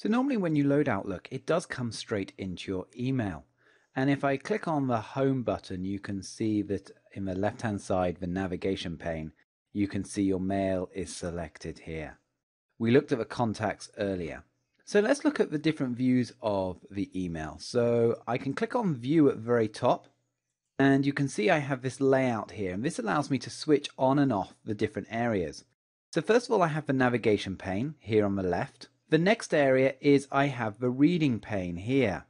So normally when you load Outlook, it does come straight into your email. And if I click on the home button, you can see that in the left-hand side, the navigation pane, you can see your mail is selected here. We looked at the contacts earlier. So let's look at the different views of the email. So I can click on view at the very top, and you can see I have this layout here, and this allows me to switch on and off the different areas. So first of all, I have the navigation pane here on the left. The next area is I have the reading pane here.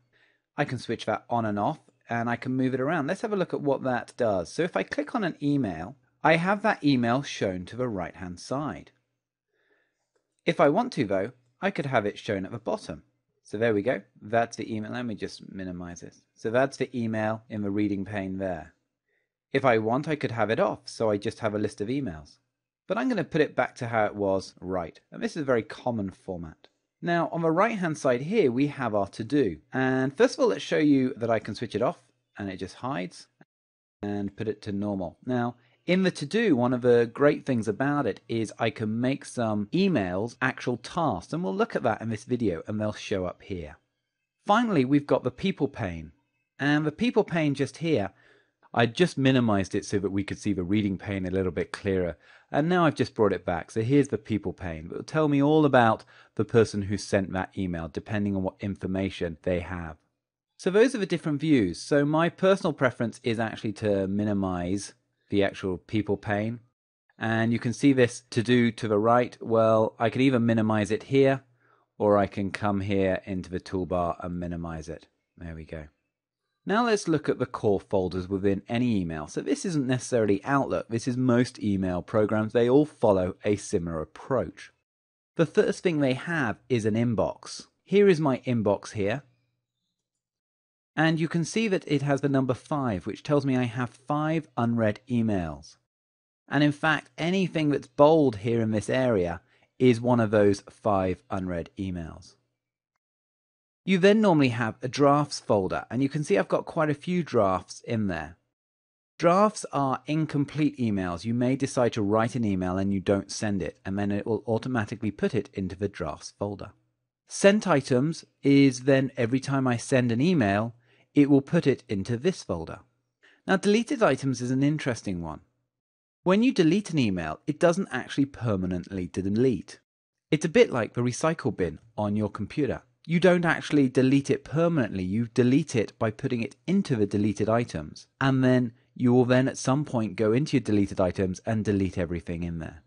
I can switch that on and off, and I can move it around. Let's have a look at what that does. So if I click on an email, I have that email shown to the right-hand side. If I want to, though, I could have it shown at the bottom. So there we go. That's the email. Let me just minimize this. So that's the email in the reading pane there. If I want, I could have it off, so I just have a list of emails. But I'm going to put it back to how it was right. And this is a very common format. Now, on the right-hand side here, we have our to-do. And first of all, let's show you that I can switch it off, and it just hides, and put it to normal. Now, in the to-do, one of the great things about it is I can make some emails actual tasks, and we'll look at that in this video, and they'll show up here. Finally, we've got the people pane. And the people pane just here, I just minimized it so that we could see the reading pane a little bit clearer. And now I've just brought it back. So here's the people pane. It will tell me all about the person who sent that email, depending on what information they have. So those are the different views. So my personal preference is actually to minimize the actual people pane. And you can see this to do to the right. Well, I can either minimize it here, or I can come here into the toolbar and minimize it. There we go. Now let's look at the core folders within any email. So this isn't necessarily Outlook, this is most email programs. They all follow a similar approach. The first thing they have is an inbox. Here is my inbox here. And you can see that it has the number 5, which tells me I have 5 unread emails. And in fact, anything that's bold here in this area is one of those 5 unread emails. You then normally have a drafts folder, and you can see I've got quite a few drafts in there. Drafts are incomplete emails. You may decide to write an email and you don't send it, and then it will automatically put it into the drafts folder. Sent items is then every time I send an email, it will put it into this folder. Now, deleted items is an interesting one. When you delete an email, it doesn't actually permanently delete. It's a bit like the recycle bin on your computer. You don't actually delete it permanently, you delete it by putting it into the deleted items, and then you will then at some point go into your deleted items and delete everything in there.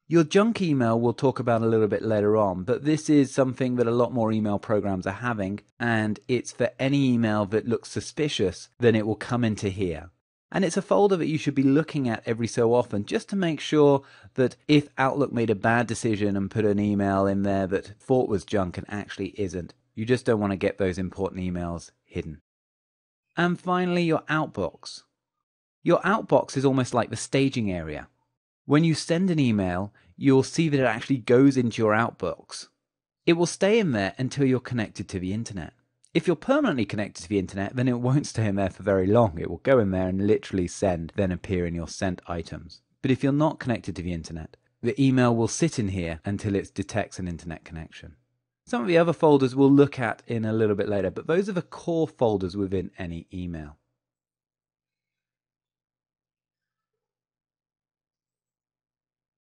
Your junk email we'll talk about a little bit later on, but this is something that a lot more email programs are having, and it's for any email that looks suspicious, then it will come into here. And it's a folder that you should be looking at every so often just to make sure that if Outlook made a bad decision and put an email in there that thought was junk and actually isn't, you just don't want to get those important emails hidden. And finally, your Outbox. Your Outbox is almost like the staging area. When you send an email, you'll see that it actually goes into your Outbox. It will stay in there until you're connected to the internet. If you're permanently connected to the internet, then it won't stay in there for very long. It will go in there and literally send, then appear in your sent items. But if you're not connected to the internet, the email will sit in here until it detects an internet connection. Some of the other folders we'll look at in a little bit later, but those are the core folders within any email.